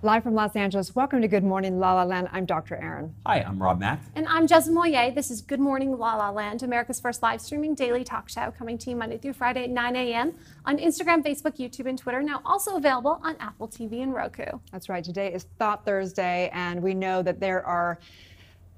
Live from Los Angeles, welcome to Good Morning La La Land. I'm Dr. Erin. Hi, I'm Rob Mack. And I'm Jessica Moyer. This is Good Morning La La Land, America's first live streaming daily talk show, coming to you Monday through Friday at 9 a.m. on Instagram, Facebook, YouTube, and Twitter. Now also available on Apple TV and Roku. That's right. Today is Thought Thursday, and we know that there are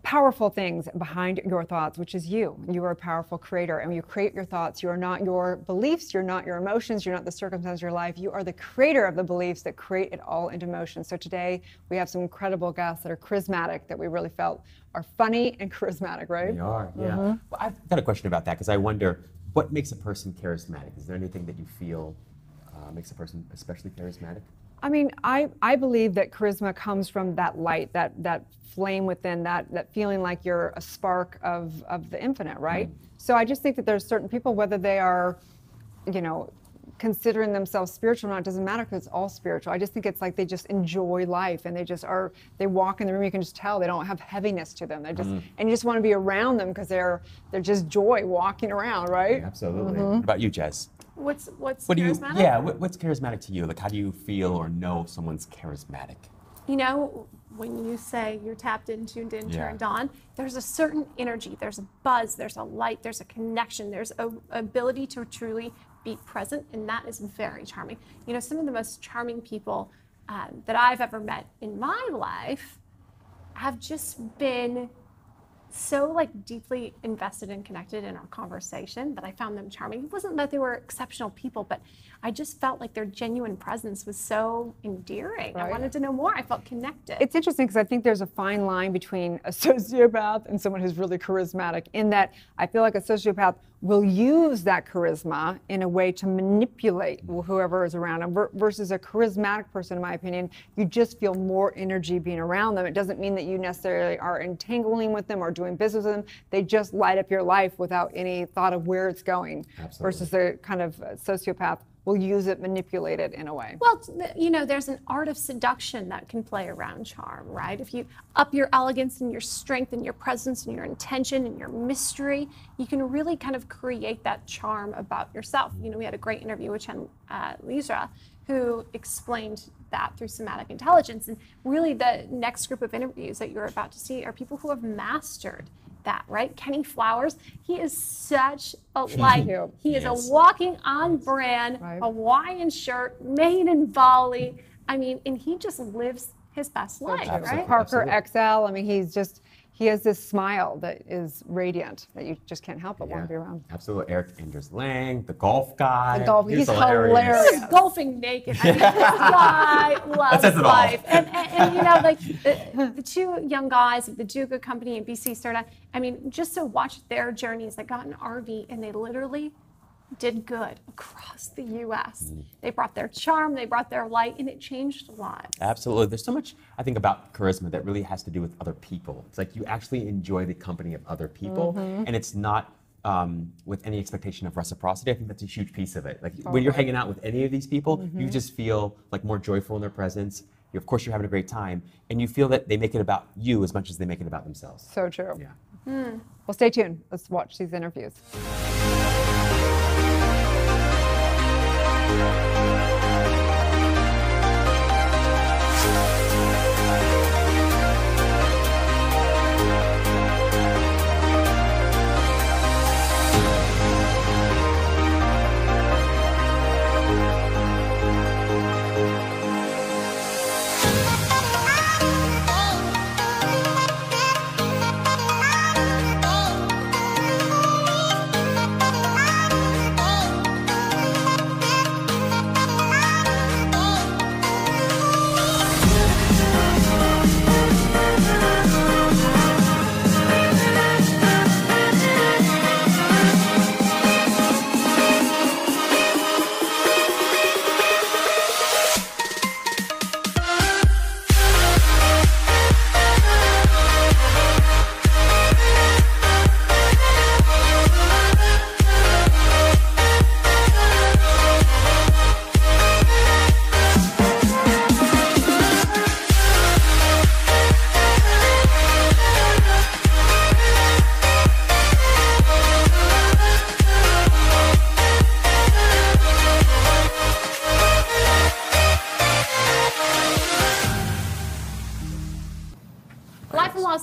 powerful things behind your thoughts, which is you. You are a powerful creator, and when you create your thoughts, you are not your beliefs, you're not your emotions, you're not the circumstances of your life. You are the creator of the beliefs that create it all into motion. So today we have some incredible guests that are charismatic, that we really felt are funny and charismatic, right? They are, yeah. Well, I've got a question about that because I wonder, what makes a person charismatic? Is there anything that you feel makes a person especially charismatic? I mean, I believe that charisma comes from that light, that flame within, that feeling like you're a spark of the infinite, right? So I just think that there's certain people, whether they are, you know, considering themselves spiritual or not, it doesn't matter because it's all spiritual. I just think it's like they just enjoy life and they walk in the room, you can just tell they don't have heaviness to them. They just, and you just want to be around them because they're just joy walking around, right? Yeah, absolutely. What about you, Jess? What's charismatic? What's charismatic to you? Like, how do you feel or know someone's charismatic? You know, when you say you're tapped in, tuned in, turned on, there's a certain energy, there's a buzz, there's a light, there's a connection, there's an ability to truly be present, and that is very charming. You know, some of the most charming people that I've ever met in my life have just been so deeply invested and connected in our conversation that I found them charming. It wasn't that they were exceptional people, but I just felt like their genuine presence was so endearing. Right. I wanted to know more. I felt connected. It's interesting because I think there's a fine line between a sociopath and someone who's really charismatic, in that I feel like a sociopath will use that charisma in a way to manipulate whoever is around them, versus a charismatic person, in my opinion, you just feel more energy being around them. It doesn't mean that you necessarily are entangling with them or doing business with them. They just light up your life without any thought of where it's going. Absolutely. Versus the kind of sociopath will use it, manipulate it in a way. Well, you know, there's an art of seduction that can play around charm, right? If you up your elegance and your strength and your presence and your intention and your mystery, you can really kind of create that charm about yourself. You know, we had a great interview with Chen Lizra, who explained that through somatic intelligence. And really the next group of interviews that you're about to see are people who have mastered that, right? Kenny Flowers, he is such a light. He is a walking on brand Hawaiian shirt made in Bali. I mean, and he just lives his best life, right? Parker XL, I mean, he has this smile that is radiant that you just can't help but want to be around. Absolutely. Eric Andrews Lang, the golf guy. He's hilarious. He was golfing naked. I mean, this guy loves life. And you know, like the two young guys at the Juga company in BC started, I mean, just to watch their journeys. They got an RV and they literally did good across the U.S. They brought their charm, they brought their light, and it changed lives. Absolutely. There's so much, I think, about charisma that really has to do with other people. It's like you actually enjoy the company of other people, and it's not with any expectation of reciprocity. I think that's a huge piece of it. Like when you're hanging out with any of these people, you just feel like more joyful in their presence. Of course, you're having a great time, and you feel that they make it about you as much as they make it about themselves. So true. Yeah. Well, stay tuned. Let's watch these interviews.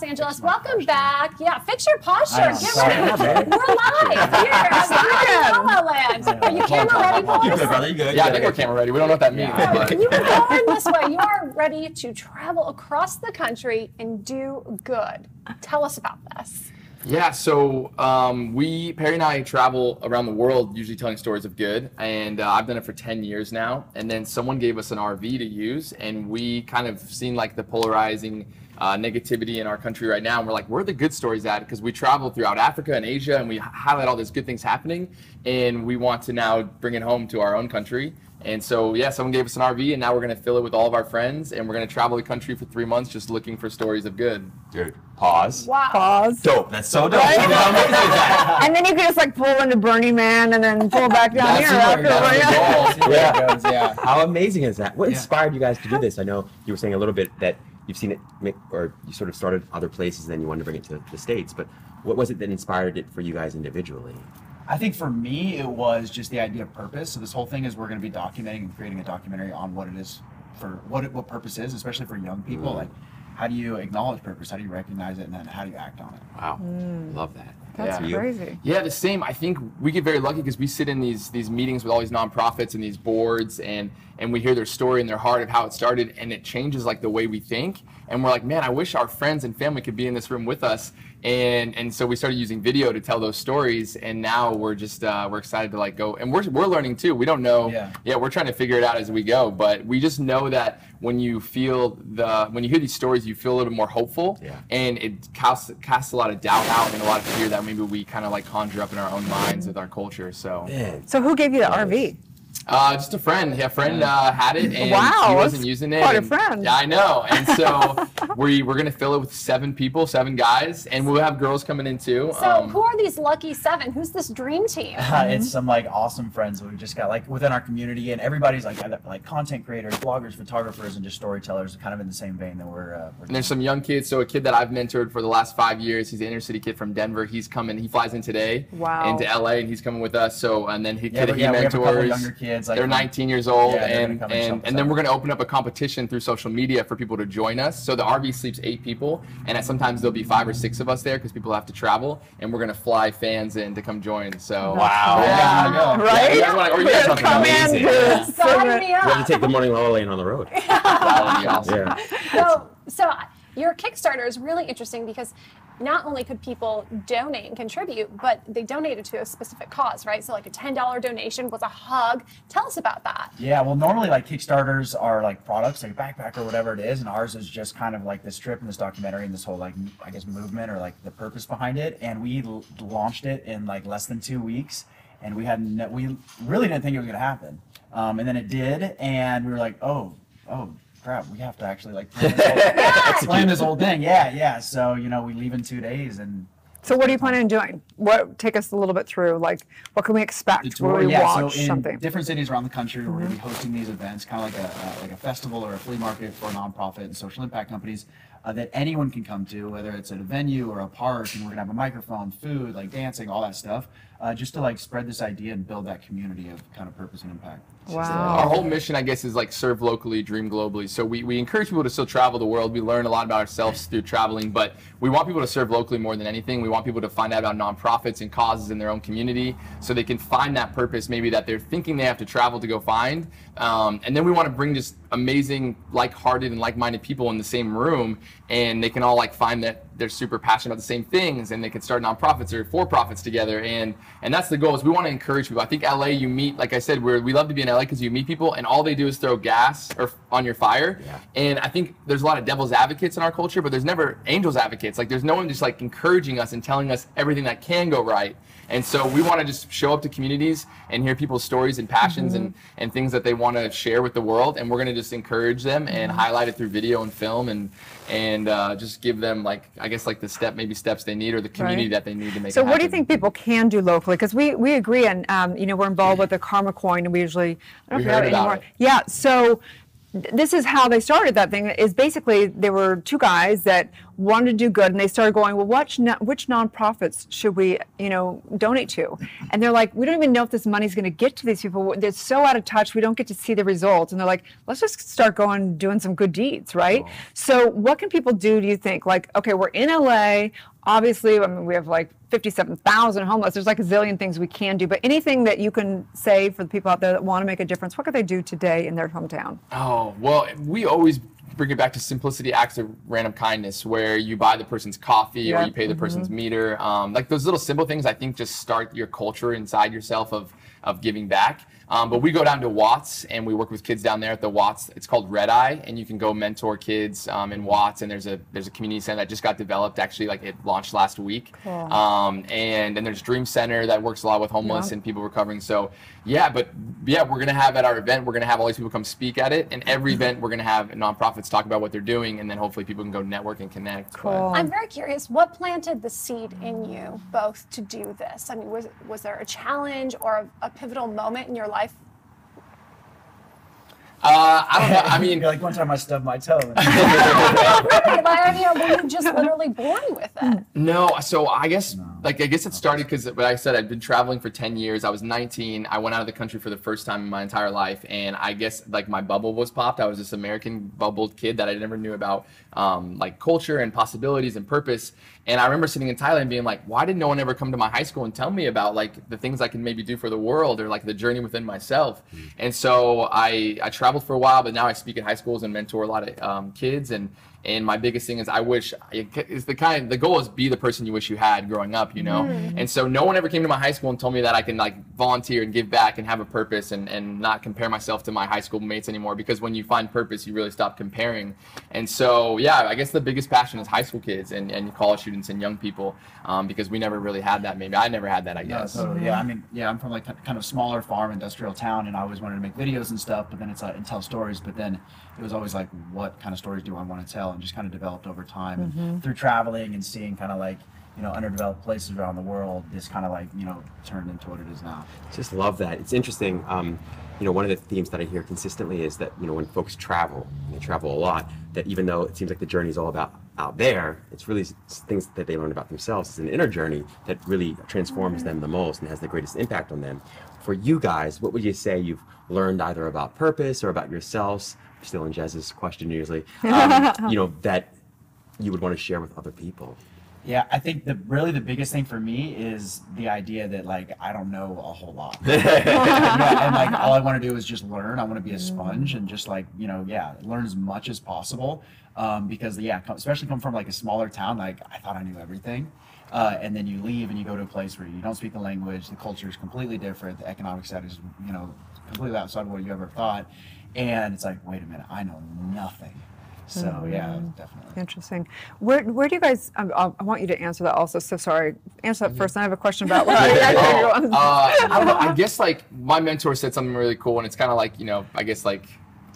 Angeles. Welcome back. Yeah, fix your posture. I know, Get sorry. ready. We're live here at LALALAND. Are you camera ready, boys? You good, brother? You good? Yeah, I think we're camera ready. We don't know what that means. So But you are born this way. You are ready to travel across the country and do good. Tell us about this. yeah, so Perry and I travel around the world, usually telling stories of good, and I've done it for 10 years now. And then someone gave us an RV to use, and we kind of seen like the polarizing negativity in our country right now, and we're like, where are the good stories at? Because we travel throughout Africa and Asia, and we highlight all these good things happening, and we want to now bring it home to our own country. And so, yeah, someone gave us an RV, and now we're going to fill it with all of our friends, and we're going to travel the country for 3 months just looking for stories of good. Dude, pause. Wow. Pause. Dope. That's so dope. How amazing is that? And then you can just like pull into Burning Man and then pull back down That's here where after. it Yeah. Goes, yeah. How amazing is that? What inspired you guys to do this? I know you were saying a little bit that you've seen it or you sort of started other places and then you wanted to bring it to the States, but what was it that inspired it for you guys individually? I think for me, it was just the idea of purpose. So this whole thing is we're going to be documenting and creating a documentary on what it is for what purpose is, especially for young people. Like, how do you acknowledge purpose? How do you recognize it? And then how do you act on it? Wow. Love that. That's Yeah. crazy. Yeah, the same. I think we get very lucky because we sit in these meetings with all these nonprofits and these boards, and we hear their story and their heart of how it started, and it changes like the way we think. And we're like, man, I wish our friends and family could be in this room with us. And so we started using video to tell those stories, and now we're just we're excited to like go, and we're learning too. We don't know. Yeah. We're trying to figure it out as we go, but we just know that when you hear these stories, you feel a little bit more hopeful, and it casts a lot of doubt out and a lot of fear that maybe we kind of like conjure up in our own minds with our culture. So. Man. So who gave you the RV? Just a friend. Yeah, a friend had it, and Wow, he wasn't that's using it. quite a and- friend. Yeah, I know. And so we're gonna fill it with 7 people, 7 guys, and we'll have girls coming in too. So who are these lucky 7? Who's this dream team? It's some like awesome friends that we just got like within our community, and everybody's like either like content creators, bloggers, photographers, and just storytellers, kind of in the same vein that we're And there's some young kids. So a kid that I've mentored for the last 5 years, he's an inner city kid from Denver. He's coming. He flies in today Wow. into LA, and he's coming with us. So and then he we have a couple mentors. younger kids. Like, They're 19 years old, Yeah, they're and gonna come and help us then out. we're going to open up a competition through social media for people to join us. So the RV sleeps 8 people, and sometimes there'll be 5 or 6 of us there because people have to travel, and we're going to fly fans in to come join. So Wow. yeah, Right? you guys want to, or you guys want Come something in, amazing? dude. Sign me We have up. to take the morning LALALAND on the road. That would be awesome. Yeah. So your Kickstarter is really interesting because not only could people donate and contribute, but they donated to a specific cause, right? So like a $10 donation was a hug. Tell us about that. Yeah, well, normally like Kickstarters are like products, like a backpack or whatever it is, and ours is just kind of like this trip and this documentary and this whole like I guess movement or like the purpose behind it. And we launched it in like less than 2 weeks, and we really didn't think it was gonna happen, and then it did, and we were like, oh crap, we have to actually like plan this whole thing. Yeah. So we leave in 2 days, and So what are you planning on doing? Take us a little bit through, like, what can we expect? Will we watch so in something? different cities around the country, we're going to be hosting these events, kind of like a festival or a flea market for nonprofit and social impact companies that anyone can come to, whether it's at a venue or a park, and we're going to have a microphone, food, like dancing, all that stuff, just to like spread this idea and build that community of kind of purpose and impact. Wow. Our whole mission, I guess, is like serve locally, dream globally. So we encourage people to still travel the world. We learn a lot about ourselves through traveling, but we want people to serve locally more than anything. We want people to find out about nonprofits and causes in their own community so they can find that purpose maybe that they're thinking they have to travel to go find. And then we want to bring just amazing, like-hearted and like-minded people in the same room, and they can all like find that they're super passionate about the same things, and they can start nonprofits or for-profits together. And that's the goal, is we want to encourage people. I think LA, you meet, like I said, we love to be in LA because you meet people and all they do is throw gas on your fire. Yeah. And I think there's a lot of devil's advocates in our culture, but there's never angel's advocates. Like there's no one just like encouraging us and telling us everything that can go right. And so we want to just show up to communities and hear people's stories and passions and things that they want to share with the world. And we're going to just encourage them and highlight it through video and film and just give them like, I guess like the steps they need or the community that they need to make So it what do you happen. think people can do locally? Because we agree, and we're involved with the Karma Coin, and we usually, I don't know We if we have heard it about anymore. it. Yeah, so this is how they started that thing. Is basically there were two guys that wanted to do good, and they started going, well, which nonprofits should we, donate to? And they're like, we don't even know if this money's going to get to these people. They're so out of touch, we don't get to see the results. And they're like, let's just start doing some good deeds, right? Oh. So what can people do you think? Like, okay, we're in LA. Obviously, we have like 57,000 homeless. There's like a zillion things we can do, but anything that you can say for the people out there that want to make a difference, what could they do today in their hometown? Oh, well, we always bring it back to simplicity acts of random kindness, where you buy the person's coffee or you pay the person's meter. Like those little simple things, I think, just start your culture inside yourself of giving back. But we go down to Watts and we work with kids down there at the Watts. It's called Red Eye, and you can go mentor kids in Watts. And there's a community center that just got developed. Actually, like it launched last week. Cool. And then there's Dream Center that works a lot with homeless and people recovering. So we're gonna have at our event, we're gonna have all these people come speak at it. And every event we're gonna have nonprofits talk about what they're doing, and then hopefully people can go network and connect. Cool. I'm very curious, what planted the seed in you both to do this? I mean, was there a challenge or a pivotal moment in your life? I don't know. I mean, like one time I stubbed my toe. Really? Were you just literally born with it? No. So I guess it started because, like I said, I've been traveling for 10 years. I was 19. I went out of the country for the first time in my entire life, and I guess like my bubble was popped. I was this American bubbled kid that I never knew about like culture and possibilities and purpose. And I remember sitting in Thailand being like, why did no one ever come to my high school and tell me about like the things I can maybe do for the world, or like the journey within myself? And so I traveled for a while, but now I speak at high schools and mentor a lot of kids. And my biggest thing is the goal is be the person you wish you had growing up, And so no one ever came to my high school and told me that I can like volunteer and give back and have a purpose and not compare myself to my high school mates anymore, because when you find purpose, you really stop comparing. And so, I guess the biggest passion is high school kids and college students and young people, because we never really had that. Maybe I never had that, I guess. No, totally. Yeah, I mean, I'm from like kind of smaller farm industrial town, and I always wanted to make videos and stuff, but then it's and tell stories, but then it was always like, what kind of stories do I want to tell? And just kind of developed over time. And through traveling and seeing kind of like, underdeveloped places around the world, this kind of like, turned into what it is now. Just love that. It's interesting. One of the themes that I hear consistently is that, when folks travel, they travel a lot, that even though it seems like the journey is all about out there, it's really things that they learn about themselves. It's an inner journey that really transforms them the most and has the greatest impact on them. For you guys, what would you say you've learned either about purpose or about yourselves? Still in Jez's question usually, that you would want to share with other people? Yeah, I think really the biggest thing for me is the idea that like I don't know a whole lot, and like all I want to do is just learn. I want to be a sponge and just like learn as much as possible, because especially come from like a smaller town, like I thought I knew everything. And then you leave and you go to a place where you don't speak the language, the culture is completely different, the economic status is completely outside of what you ever thought. And it's like, wait a minute, I know nothing. So definitely. Interesting. Where do you guys? I want you to answer that also. So sorry. Answer that first. And I have a question about what I don't know. I guess like my mentor said something really cool, and it's kind of like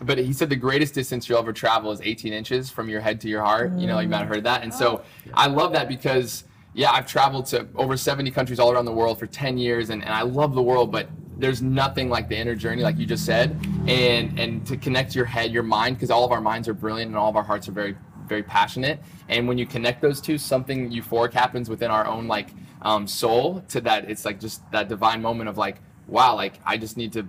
but he said the greatest distance you'll ever travel is 18 inches from your head to your heart. You might have heard that, and so I love that because I've traveled to over 70 countries all around the world for 10 years, and I love the world, but there's nothing like the inner journey, like you just said, and to connect your head, your mind, because all of our minds are brilliant and all of our hearts are very, very passionate. And when you connect those two, something euphoric happens within our own soul. To that, it's like just that divine moment of like, wow, like I just need to,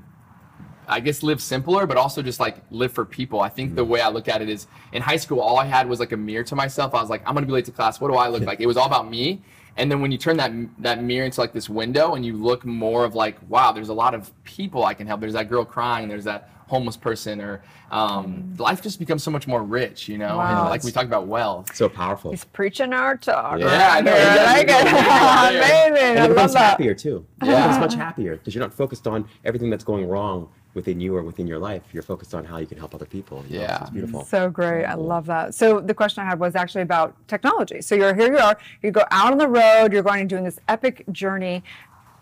I guess, live simpler, but also just like live for people. I think the way I look at it is, in high school, all I had was like a mirror to myself. I was like, I'm gonna be late to class. What do I look like? It was all about me. And then when you turn that mirror into like this window and you look more of like, wow, there's a lot of people I can help. There's that girl crying, there's that homeless person, or life just becomes so much more rich, Wow. And like we talked about wealth. So powerful. He's preaching our talk. Yeah, I know. Amazing. And I it becomes love that. happier too. It becomes much happier because you're not focused on everything that's going wrong within you or within your life. You're focused on how you can help other people. Yeah. So it's beautiful. So great. I love that. So the question I had was actually about technology. So here you are, you go out on the road, you're going and doing this epic journey.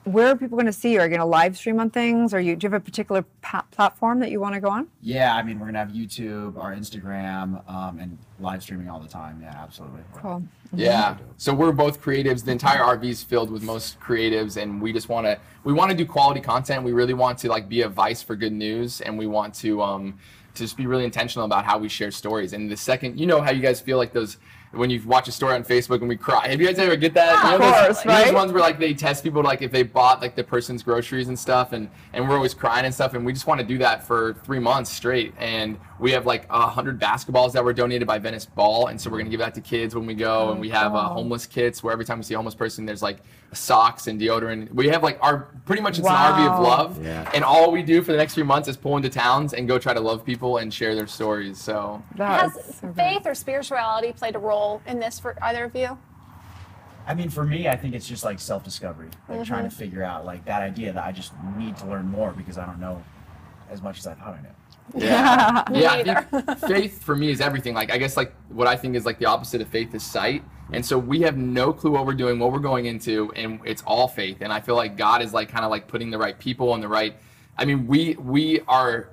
Where are people going to see you? Are you going to live stream on things? Do you have a particular platform that you want to go on? Yeah, I mean, we're going to have YouTube, our Instagram, and live streaming all the time. Yeah, absolutely. Cool. Yeah. So we're both creatives. The entire RV is filled with most creatives, and we just want to do quality content. We really want to like be a vice for good news, and we want to to just be really intentional about how we share stories. And the second, you know how you guys feel like those, when you watch a story on Facebook and we cry. Have you guys ever get that? Of course, right? Those ones where like they test people like if they bought like the person's groceries and stuff, and we're always crying and stuff, and we just want to do that for 3 months straight. And we have like 100 basketballs that were donated by Venice Ball, and so we're gonna give that to kids when we go. And we have homeless kits where every time we see a homeless person, there's like socks and deodorant. We have like our pretty much it's an RV of love, and all we do for the next few months is pull into towns and go try to love people and share their stories. So has faith or spirituality played a role in this for either of you? I mean, for me, I think it's just like self-discovery, like trying to figure out like that idea that I just need to learn more because I don't know as much as I thought I knew. Yeah, I think faith for me is everything. Like I guess like what I think is like the opposite of faith is sight. And so we have no clue what we're doing, what we're going into, and it's all faith. And I feel like God is like kind of like putting the right people on the right. I mean, we are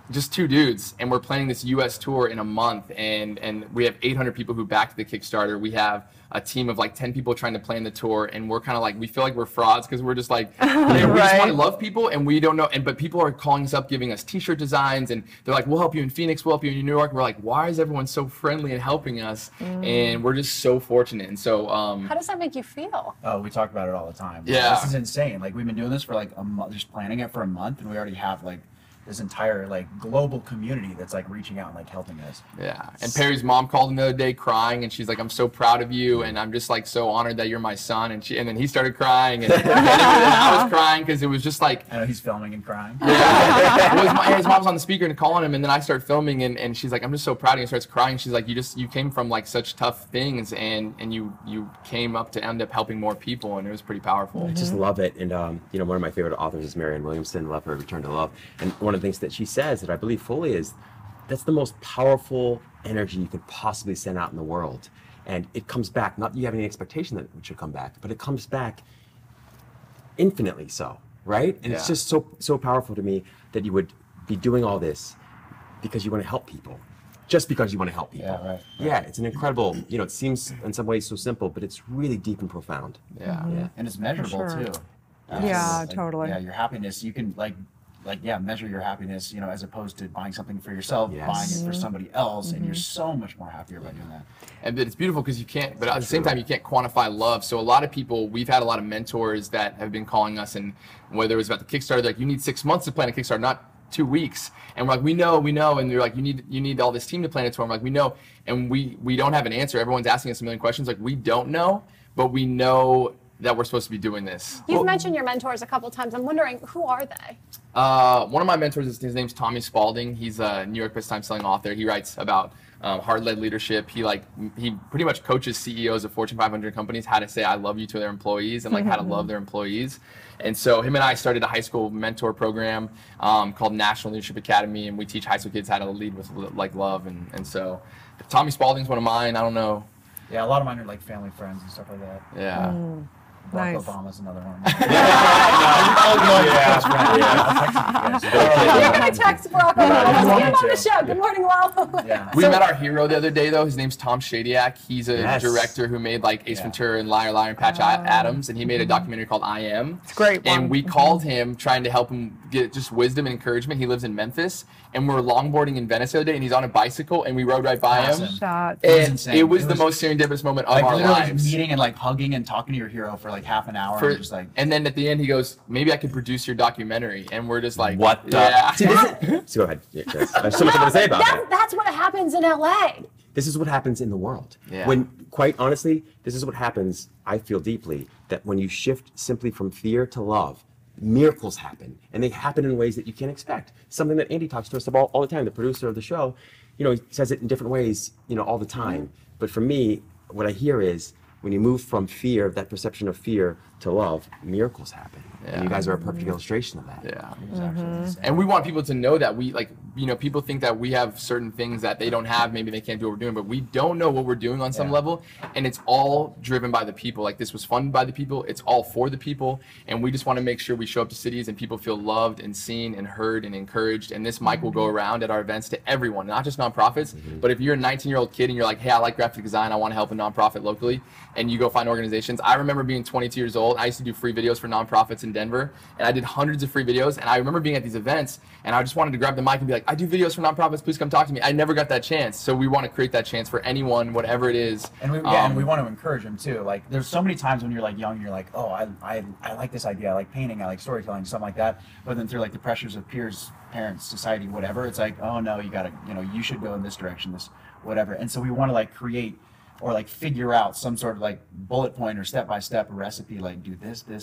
just two dudes, and we're planning this U.S. tour in a month, and we have 800 people who backed the Kickstarter. We have a team of like 10 people trying to plan the tour, and we're kind of like, we feel like we're frauds because we're just like, man, we just want to love people, and we don't know. And but people are calling us up, giving us T-shirt designs, and they're like, we'll help you in Phoenix, we'll help you in New York. And we're like, why is everyone so friendly and helping us? And we're just so fortunate. And so, how does that make you feel? Oh, we talk about it all the time. Yeah. This is insane. Like we've been doing this for like a month, just planning it for a month, and we already have like this entire like global community that's like reaching out and like helping us. Yeah. And Perry's mom called him the other day crying, and she's like, I'm so proud of you, and I'm just like so honored that you're my son. And then he started crying, and I was crying because it was just like, I know he's filming and crying. Yeah. His mom's on the speaker and calling him, and then I start filming, and she's like, I'm just so proud of you, and starts crying. She's like, you came from like such tough things, and you came up to end up helping more people, and it was pretty powerful. I just love it. And you know, one of my favorite authors is Marianne Williamson. Love her, Return to Love. And one of the things that she says that I believe fully is that's the most powerful energy you could possibly send out in the world. And it comes back, not that you have any expectation that it should come back, but it comes back infinitely so, right? And it's just so powerful to me that you would be doing all this because you want to help people. Just because you want to help people. Yeah, right. Yeah, it's an incredible, you know, it seems in some ways so simple, but it's really deep and profound. Yeah. And it's measurable sure. too. Yeah, Like, totally. Yeah, your happiness, you can measure your happiness, you know, as opposed to buying something for yourself, Yes. buying it for somebody else, and you're so much more happier by doing that. And it's beautiful because you can't, but at the same time, you can't quantify love. So a lot of people, we've had a lot of mentors that have been calling us, and whether it was about the Kickstarter, they're like, you need 6 months to plan a Kickstarter, not 2 weeks. And we're like, we know. And they're like, you need all this team to plan it to. I'm like, we know. And we don't have an answer. Everyone's asking us a million questions. Like, we don't know, but we know that we're supposed to be doing this. You've mentioned your mentors a couple times. I'm wondering, who are they? One of my mentors, his name's Tommy Spalding. He's a New York best-selling author. He writes about hard-led leadership. He pretty much coaches CEOs of Fortune 500 companies how to say "I love you" to their employees and like how to love their employees. And so him and I started a high school mentor program called National Leadership Academy, and we teach high school kids how to lead with like love. And so Tommy Spalding's one of mine. I don't know. Yeah, a lot of mine are like family friends and stuff like that. Yeah. Barack Nice. Obama's another one. You're going to text Barack Obama. Let's get him on the show. Good morning, Lala. Yeah. We met our hero the other day, though. His name's Tom Shadyac. He's a Yes. director who made like Ace Ventura and Liar Liar and Patch Adams, and he made a documentary called I Am. It's a great one. And we called him trying to help him get just wisdom and encouragement. He lives in Memphis, and we're longboarding in Venice the other day, and he's on a bicycle, and we rode right by him. Awesome. Shot. It was And insane. it was It the was- most serendipitous moment of Like our literally lives. meeting and like hugging and talking to your hero for like half an hour. and just like, And then at the end, he goes, "Maybe I could produce your documentary," and we're just like, What the? Yeah. See, so go ahead. Yeah, Chris. There's so much more to say about that. That's what happens in LA. This is what happens in the world. Yeah. When, quite honestly, this is what happens, I feel deeply, that when you shift simply from fear to love, miracles happen. And they happen in ways that you can't expect. Something that Andy talks to us about all the time, the producer of the show, you know, he says it in different ways, you know, all the time. But for me, what I hear is, when you move from fear, that perception of fear, to love, miracles happen. And you guys are a perfect illustration of that. Yeah, exactly. And we want people to know that we, like, you know, people think that we have certain things that they don't have, maybe they can't do what we're doing, but we don't know what we're doing on some level, and it's all driven by the people. Like, this was funded by the people, it's all for the people, and we just want to make sure we show up to cities and people feel loved and seen and heard and encouraged, and this mic will go around at our events to everyone, not just nonprofits, but if you're a 19-year-old kid and you're like, hey, I like graphic design, I want to help a nonprofit locally, and you go find organizations. I remember being 22 years old, I used to do free videos for nonprofits in Denver, and I did hundreds of free videos, and I remember being at these events, and I just wanted to grab the mic and be like, I do videos for nonprofits, please come talk to me. I never got that chance. So we want to create that chance for anyone, whatever it is. And we want to encourage them too. Like there's so many times when you're like young, you're like, oh, I like this idea, I like painting, I like storytelling, something like that. But then through like the pressures of peers, parents, society, whatever, it's like, oh no, you gotta, you should go in this direction, this whatever. And so we want to like create or like figure out some sort of like bullet point or step-by-step recipe, like do this, and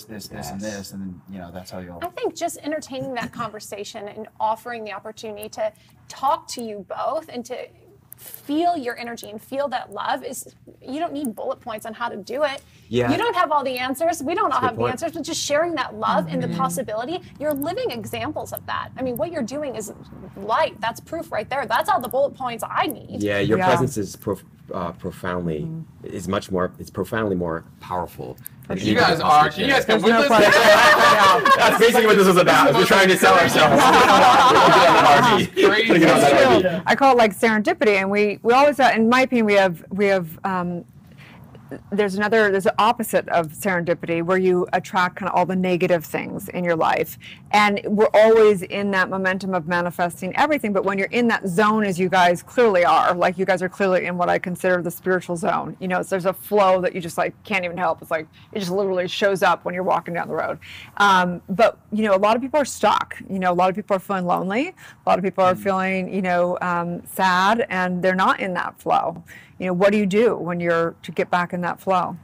this, and then, that's how you'll. I think just entertaining that conversation and offering the opportunity to talk to you both and to feel your energy and feel that love is, you don't need bullet points on how to do it. Yeah. You don't have all the answers. We don't all have the point. answers, but just sharing that love and the possibility, you're living examples of that. I mean, what you're doing is light. That's proof right there. That's all the bullet points I need. Yeah, your presence is profoundly, it's profoundly more powerful. Than You guys come with no us? question. That's basically what this was about. We're trying to sell ourselves. Crazy. It's true. I call it like serendipity, and we always have, in my opinion, we have there's an opposite of serendipity where you attract kind of all the negative things in your life, and we're always in that momentum of manifesting everything. But when you're in that zone, as you guys clearly are, like you guys are clearly in what I consider the spiritual zone, there's a flow that you just like can't even help. It's like it just literally shows up when you're walking down the road. But a lot of people are stuck. A lot of people are feeling lonely. A lot of people are feeling sad, and they're not in that flow. What do you do when you're to get back in that flow?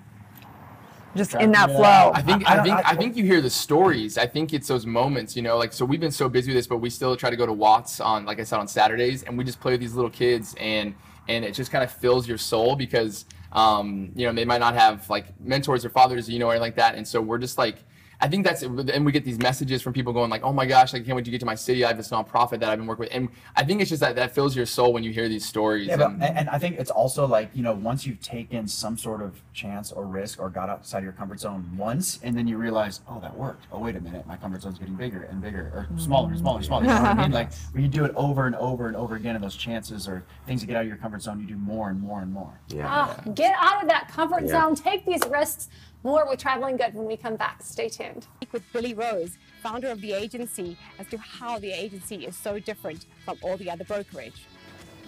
Just in that flow. I think you hear the stories. I think it's those moments, so we've been so busy with this, but we still try to go to Watts on, like I said, on Saturdays, and we just play with these little kids, and it just kind of fills your soul because, they might not have like mentors or fathers, or anything like that. And so we're just like, I think that's, and we get these messages from people going like, oh my gosh, I can't wait to get to my city. I have this nonprofit that I've been working with. And I think it's just that fills your soul when you hear these stories. Yeah, and I think it's also like, once you've taken some sort of chance or risk or got outside of your comfort zone once, and then you realize, oh, that worked. Oh, wait a minute, my comfort zone's getting bigger and bigger, or smaller and smaller and smaller. You know what I mean? Like when you do it over and over and over again, and those chances or things to get out of your comfort zone, you do more and more and more. Get out of that comfort zone. Take these risks. More with Traveling Good when we come back. Stay tuned. With Billy Rose, founder of the agency, as to how the agency is so different from all the other brokerage.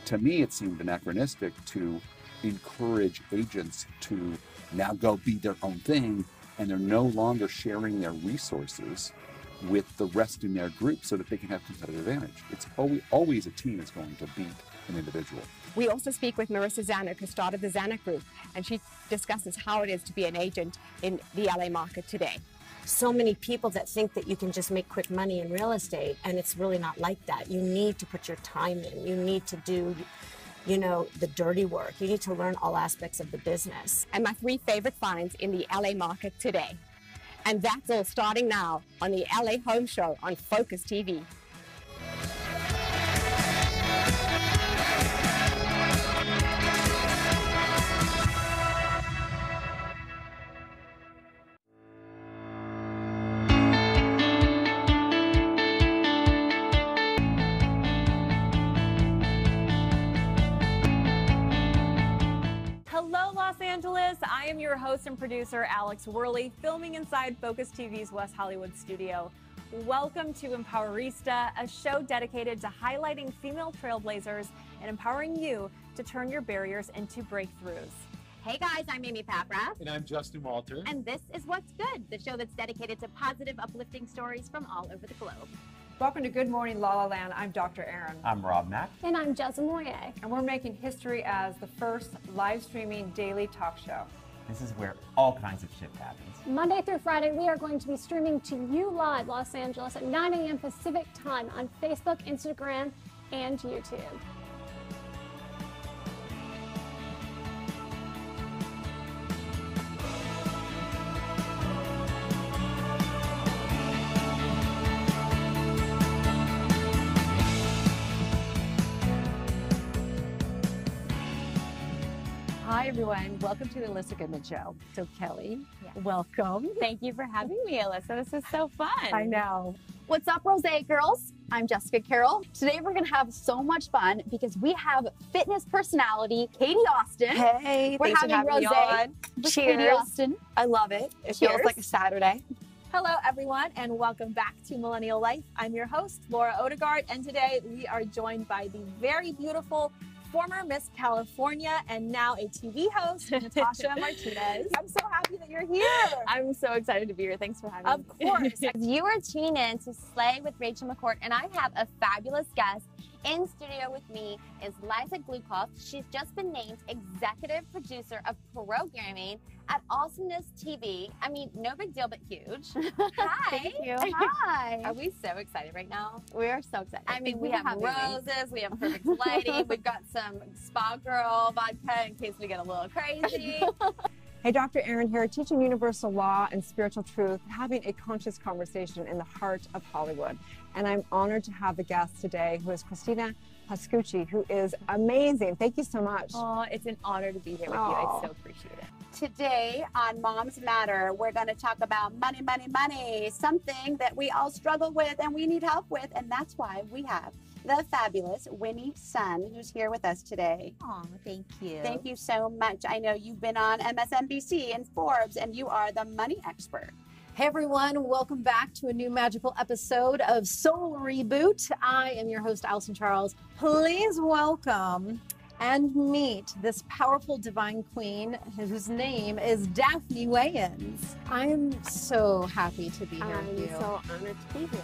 To me, it seemed anachronistic to encourage agents to now go be their own thing, and they're no longer sharing their resources with the rest in their group so that they can have competitive advantage. It's always a team is going to beat an individual. We also speak with Marissa Zanuck, who started the Zanuck Group, and she discusses how it is to be an agent in the LA market today. So many people that think that you can just make quick money in real estate, and it's really not like that. You need to put your time in. You need to do, the dirty work. You need to learn all aspects of the business. And my 3 favorite finds in the LA market today. And that's all starting now on the LA Home Show on Focus TV. Hello, Los Angeles. I am your host and producer, Alex Worley, filming inside Focus TV's West Hollywood studio. Welcome to Empowerista, a show dedicated to highlighting female trailblazers and empowering you to turn your barriers into breakthroughs. Hey guys, I'm Amy Paprath. And I'm Justin Walter. And this is What's Good, the show that's dedicated to positive, uplifting stories from all over the globe. Welcome to Good Morning La La Land. I'm Dr. Erin. I'm Rob Mack. And I'm Jessa Moye. And we're making history as the first live streaming daily talk show. This is where all kinds of shit happens. Monday through Friday, we are going to be streaming to you live, Los Angeles, at 9 a.m. Pacific time on Facebook, Instagram, and YouTube. Hi, everyone. Welcome to the Alyssa Goodman Show. So, Kelly, welcome. Thank you for having me, Alyssa. This is so fun. I know. What's up, Rose girls? I'm Jessica Carroll. Today we're gonna have so much fun because we have fitness personality Katie Austin. Hey, we're thanks for having having me Rose on. with Cheers. Katie Austin. I love it. It Cheers. feels like a Saturday. Hello, everyone, and welcome back to Millennial Life. I'm your host, Laura Odegaard, and today we are joined by the very beautiful former Miss California and now a TV host, Natasha Martinez. I'm so happy that you're here. I'm so excited to be here. Thanks for having me. Of course. You are tuning in to Slay with Rachel McCourt, and I have a fabulous guest. In studio with me is Liza Glukoff. She's just been named executive producer of programming at Awesomeness TV. I mean, no big deal, but huge. Hi. Thank you. Hi. Are we so excited right now? We are so excited. I mean, we have roses, we have perfect lighting, we've got some Spa Girl vodka in case we get a little crazy. Hey, Dr. Erin here, teaching universal law and spiritual truth, having a conscious conversation in the heart of Hollywood. And I'm honored to have the guest today, who is Christina Pascucci, who is amazing. Thank you so much. Oh, it's an honor to be here with you. I so appreciate it. Today on Moms Matter, we're going to talk about money, money, money, something that we all struggle with and we need help with. And that's why we have the fabulous Winnie Sun, who's here with us today. Oh, thank you. Thank you so much. I know you've been on MSNBC and Forbes, and you are the money expert. Hey everyone, welcome back to a new magical episode of Soul Reboot. I am your host, Allison Charles. Please welcome and meet this powerful divine queen whose name is Daphne Wayans. I am so happy to be here with you. I'm so honored to be here.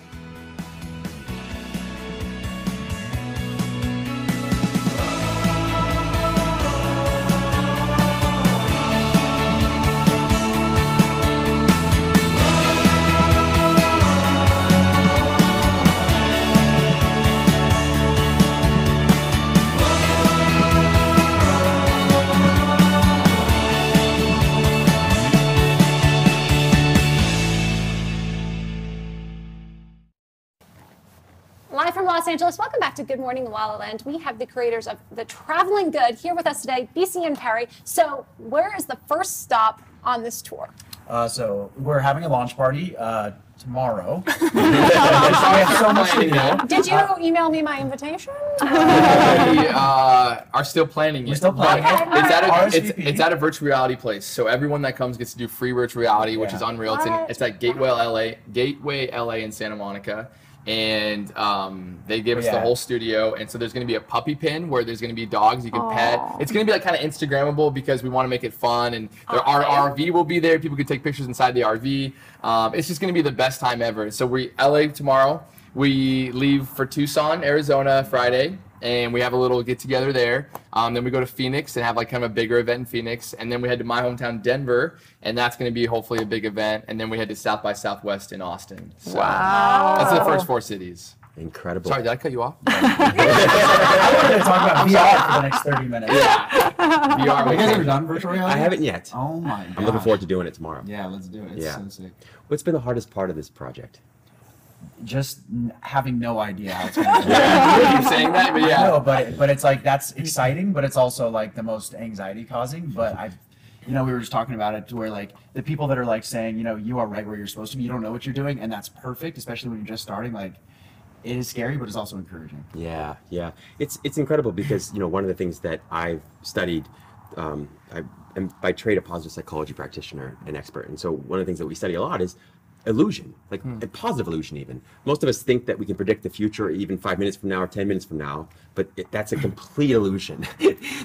Live from Los Angeles, welcome back to Good Morning LaLaLand. We have the creators of The Traveling Good here with us today, BC and Perry. So where is the first stop on this tour? So we're having a launch party tomorrow. We have so much to do. Did you email me my invitation? We are still planning it. We're still planning it. It's at a virtual reality place. So everyone that comes gets to do free virtual reality, which is unreal. It's at Gateway LA in Santa Monica. And they gave us the whole studio, and so there's going to be a puppy pen where there's going to be dogs you can pet. It's going to be like kind of Instagrammable because we want to make it fun, and our RV will be there. People can take pictures inside the RV. It's just going to be the best time ever. So we LA tomorrow. We leave for Tucson, Arizona Friday, and we have a little get together there. Then we go to Phoenix and have like kind of a bigger event in Phoenix, and then we head to my hometown Denver, and that's going to be hopefully a big event. And then we head to South by Southwest in Austin. So wow, that's the first 4 cities. Incredible. Sorry, did I cut you off? I wanted to talk about VR for the next 30 minutes. VR. Have you guys ever done virtual reality? I haven't yet. Oh my god. I'm looking forward to doing it tomorrow. Yeah, let's do it. It's so sick. What's been the hardest part of this project? Just having no idea how it's going to go. You keep saying that, but yeah. No, but it's like that's exciting, but it's also like the most anxiety causing. But we were just talking about it to where like the people that are like saying, you are right where you're supposed to be, you don't know what you're doing, and that's perfect, especially when you're just starting. Like, it is scary, but it's also encouraging. Yeah. It's incredible because one of the things that I've studied, I am by trade a positive psychology practitioner and expert, and so one of the things that we study a lot is illusion, like a positive illusion even. Most of us think that we can predict the future even 5 minutes from now or 10 minutes from now, but that's a complete illusion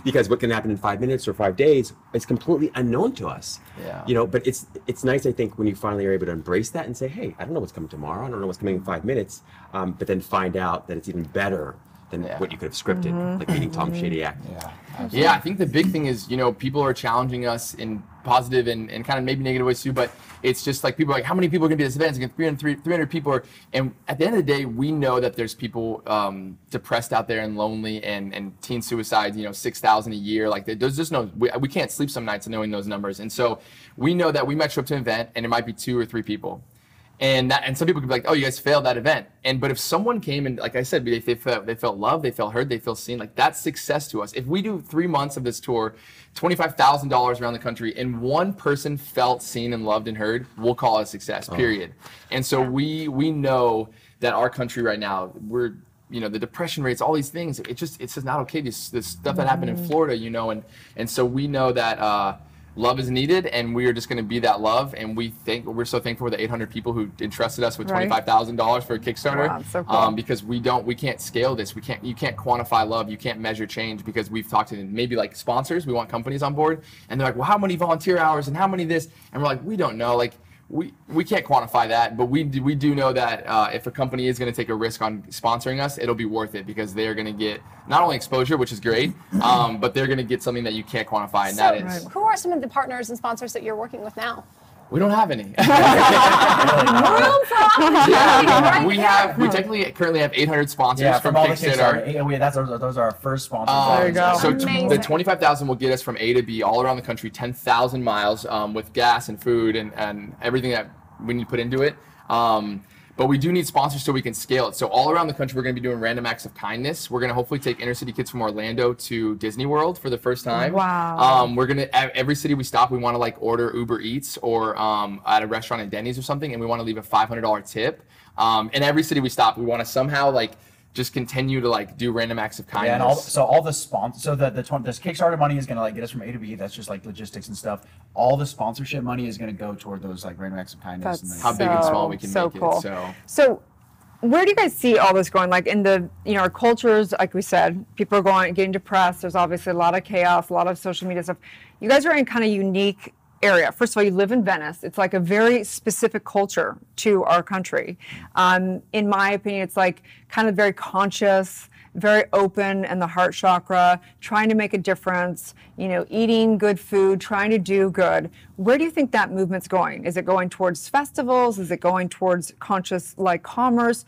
because what can happen in 5 minutes or 5 days is completely unknown to us. Yeah. But it's nice, I think, when you finally are able to embrace that and say, hey, I don't know what's coming tomorrow, I don't know what's coming in 5 minutes, but then find out that it's even better than what you could have scripted, like meeting Tom Shadyac. Yeah, I think the big thing is, people are challenging us in positive and kind of maybe negative ways too, but it's just like people are like, how many people are going to be at this event? It's going to be 300 people. And at the end of the day, we know that there's people depressed out there and lonely and teen suicides, 6,000 a year. Like there's just we can't sleep some nights knowing those numbers. And so we know that we might show up to an event and it might be 2 or 3 people. And some people could be like, oh, you guys failed that event. But if someone came and, like I said, they felt loved, they felt heard, they felt seen, like that's success to us. If we do 3 months of this tour, $25,000 around the country, and one person felt seen and loved and heard, we'll call it a success, period. And so we know that our country right now, we're, the depression rates, all these things, it's just not okay. This stuff that happened in Florida, and so we know that love is needed, and we are just going to be that love. And we're so thankful for the 800 people who entrusted us with $25,000 for a Kickstarter. Wow, so cool. Because we can't scale this. You can't quantify love. You can't measure change, because we've talked to maybe like sponsors. We want companies on board, and they're like, well, how many volunteer hours and how many this? And we're like, we don't know. Like, we can't quantify that, but we do know that if a company is going to take a risk on sponsoring us, it'll be worth it, because they're going to get not only exposure, which is great, but they're going to get something that you can't quantify, and that is. Who are some of the partners and sponsors that you're working with now? We don't have any. We technically currently have 800 sponsors from all the Kickstarter. Those are our first sponsors. There you go. So the 25,000 will get us from A to B all around the country, 10,000 miles with gas and food and everything that we need to put into it. But we do need sponsors so we can scale it. So all around the country, we're going to be doing random acts of kindness. We're going to hopefully take inner city kids from Orlando to Disney World for the first time. Wow. We're going to, every city we stop, we want to like order Uber Eats or at a restaurant at Denny's or something, and we want to leave a $500 tip. In every city we stop, we want to somehow like just continue to like do random acts of kindness. Yeah, and all the sponsors. So this Kickstarter money is gonna like get us from A to B. That's just like logistics and stuff. All the sponsorship money is gonna go toward those like random acts of kindness. That's how big and small we can make cool. it. So where do you guys see all this going? Like in the, our cultures, like we said, people are getting depressed. There's obviously a lot of chaos, a lot of social media stuff. You guys are in kind of unique area. First of all, you live in Venice. It's like a very specific culture to our country. In my opinion, it's like kind of very conscious, very open in the heart chakra, trying to make a difference, eating good food, trying to do good. Where do you think that movement's going? Is it going towards festivals? Is it going towards conscious like commerce?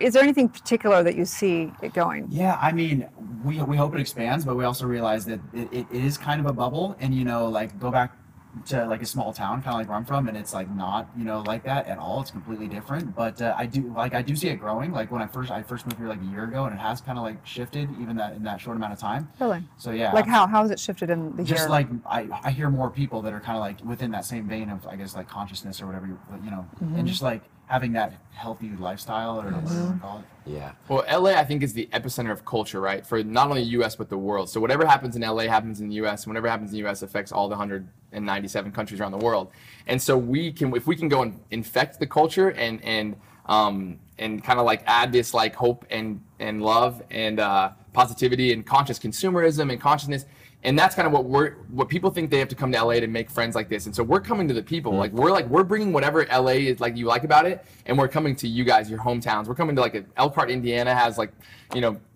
Is there anything particular that you see it going? Yeah, I mean, we hope it expands, but we also realize that it is kind of a bubble, and like go back to like a small town, kind of like where I'm from, and it's like not like that at all. It's completely different. But I do see it growing. Like when I first moved here like a year ago, and it has kind of like shifted even in that short amount of time. Really? So yeah. Like how has it shifted in the year? Just like I hear more people that are kind of like within that same vein of, I guess, like consciousness or whatever and just like having that healthy lifestyle, or whatever you want to call it. Yeah. Well, LA, I think, is the epicenter of culture, right? For not only the US, but the world. So whatever happens in LA happens in the US, and whatever happens in the US affects all the 197 countries around the world. And so if we can go and infect the culture and kind of like add this like hope and love and positivity and conscious consumerism and consciousness. And that's kind of what people think they have to come to LA to make friends like this. And so we're coming to the people. We're bringing whatever LA is like you like about it, and we're coming to you guys, your hometowns. We're coming to like Elkhart, Indiana has like,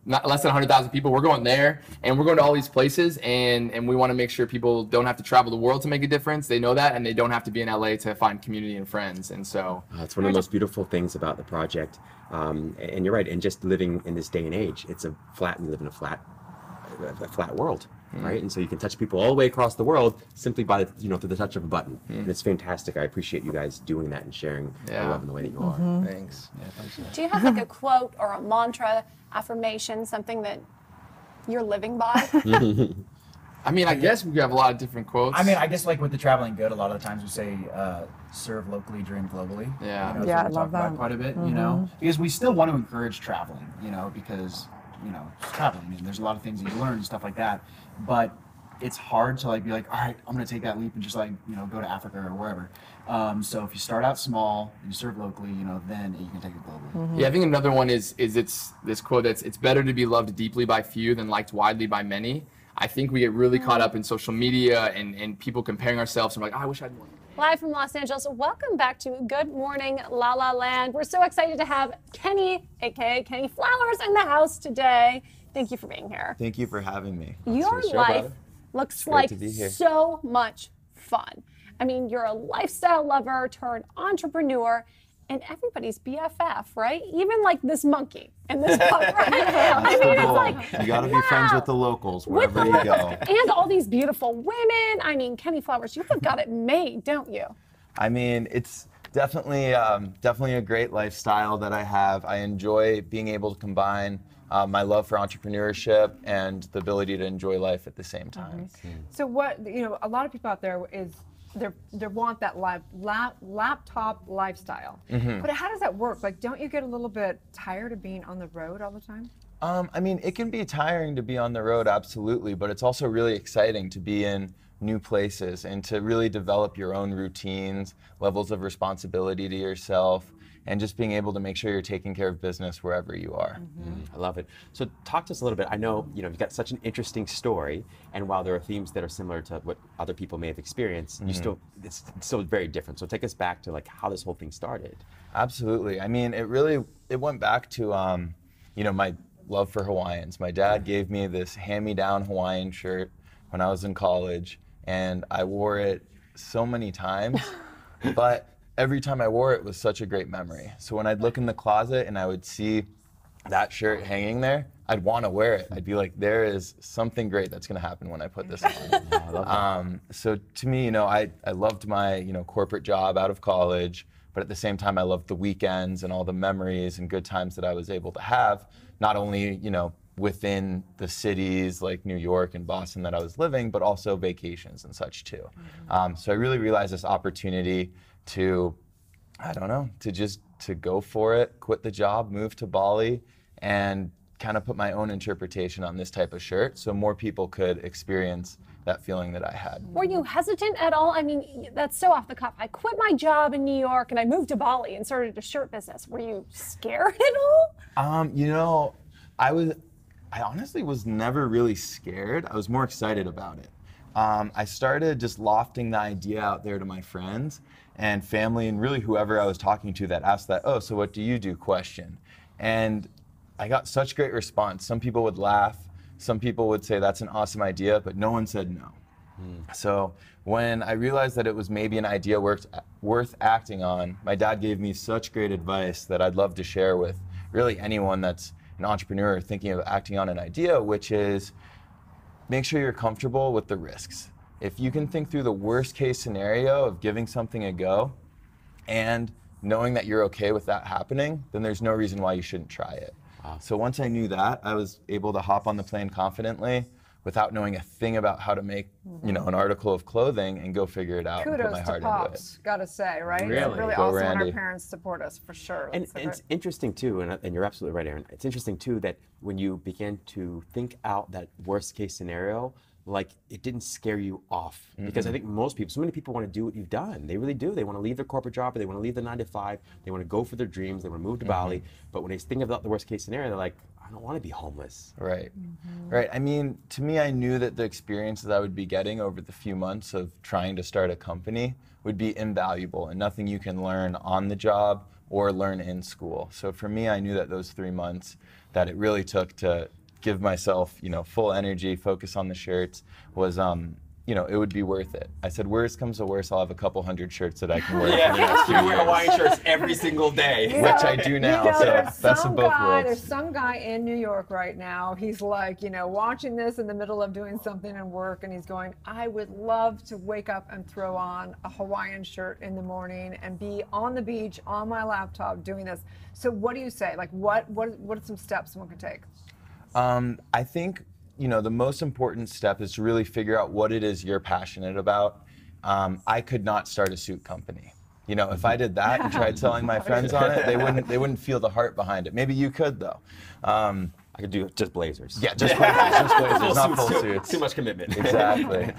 not less than 100,000 people. We're going there, and we're going to all these places, and we want to make sure people don't have to travel the world to make a difference. They know that, and they don't have to be in LA to find community and friends. And so it's one of the most beautiful things about the project. And you're right. And just living in this day and age, we live in a flat world. Right, and so you can touch people all the way across the world simply by through the touch of a button, and it's fantastic. I appreciate you guys doing that and sharing the love in the way that you are. Thanks. Yeah, thanks. Do you have like a quote or a mantra, affirmation, something that you're living by? I mean, I guess we have a lot of different quotes. I mean, I guess like with the traveling good, a lot of the times we say, serve locally, dream globally. Yeah. I love that. About quite a bit, because we still want to encourage traveling, because traveling, I mean, there's a lot of things that you learn and stuff like that, but it's hard to like be like, all right, I'm gonna take that leap and just like go to Africa or wherever. So if you start out small and you serve locally, then you can take it globally. Yeah, I think another one is it's this quote that's, it's better to be loved deeply by few than liked widely by many. I think we get really caught up in social media and people comparing ourselves, and we're like, oh, I wish I'd more. Live from Los Angeles, welcome back to Good Morning La La Land. We're so excited to have Kenny, aka Kenny Flowers, in the house today. Thank you for being here. Thank you for having me. Your life looks like so much fun. I mean, you're a lifestyle lover turned entrepreneur, and everybody's BFF, right? Even like this monkey and this pup right now. I mean, it's like, you gotta be friends with the locals wherever you go. And all these beautiful women. I mean, Kenny Flowers, you have got it made, don't you? I mean, it's definitely a great lifestyle that I have. I enjoy being able to combine my love for entrepreneurship and the ability to enjoy life at the same time. So what, a lot of people out there they want that laptop lifestyle. But how does that work? Like, don't you get a little bit tired of being on the road all the time? I mean, it can be tiring to be on the road, absolutely, but it's also really exciting to be in new places and to really develop your own routines, levels of responsibility to yourself, and just being able to make sure you're taking care of business wherever you are. I love it. So talk to us a little bit. I know you've got such an interesting story, and while there are themes that are similar to what other people may have experienced, it's still very different. So take us back to like how this whole thing started. Absolutely. I mean, it went back to my love for Hawaiians. My dad gave me this hand-me-down Hawaiian shirt when I was in college, and I wore it so many times, but every time I wore it was such a great memory. So when I'd look in the closet and I would see that shirt hanging there, I'd want to wear it. I'd be like, there is something great that's going to happen when I put this on. I love that. So to me, I loved my corporate job out of college, but at the same time, I loved the weekends and all the memories and good times that I was able to have, not only within the cities like New York and Boston that I was living, but also vacations and such too. So I really realized this opportunity to go for it, quit the job, move to Bali, and kind of put my own interpretation on this type of shirt so more people could experience that feeling that I had. Were you hesitant at all? I mean, that's so off the cuff. I quit my job in New York and I moved to Bali and started a shirt business. Were you scared at all? I honestly was never really scared. I was more excited about it. I started just lofting the idea out there to my friends and family and really whoever I was talking to that asked that, "Oh, so what do you do?" question. And I got such great response. Some people would laugh, some people would say that's an awesome idea, but no one said no. So when I realized that it was maybe an idea worth acting on, my dad gave me such great advice that I'd love to share with really anyone that's an entrepreneur thinking of acting on an idea, which is make sure you're comfortable with the risks. If you can think through the worst case scenario of giving something a go and knowing that you're okay with that happening, then there's no reason why you shouldn't try it. So once I knew that, I was able to hop on the plane confidently without knowing a thing about how to make, an article of clothing and go figure it out and put my Kudos heart to into it. Pops, gotta say, right? Really? It's really Go awesome when our Randy. parents support us, for sure. And it's interesting too, and you're absolutely right, Erin. It's interesting too that when you began to think out that worst case scenario, like it didn't scare you off. Because I think most people, so many people want to do what you've done. They really do. They want to leave their corporate job, or they want to leave the 9 to 5. They want to go for their dreams. They want to move to Bali. But when they think about the worst case scenario, they're like, I don't want to be homeless. Right. Right. I mean, to me, I knew that the experiences I would be getting over the few months of trying to start a company would be invaluable and nothing you can learn on the job or learn in school. So for me, I knew that those 3 months that it really took to give myself, full energy, focus on the shirts was, it would be worth it. I said, worst comes to worst, I'll have a couple hundred shirts that I can wear for the next few You wear years. Hawaiian shirts every single day. Which I do now, so best of both worlds. There's some guy in New York right now, he's like, watching this in the middle of doing something in work, and he's going, I would love to wake up and throw on a Hawaiian shirt in the morning and be on the beach on my laptop doing this. So what do you say? Like, what are some steps someone could take? I think, the most important step is to really figure out what it is you're passionate about. I could not start a suit company. If I did that and tried telling my friends on it, they wouldn't feel the heart behind it. Maybe you could though. I could do just blazers. Yeah, just blazers, not full suits. Too much commitment. Exactly.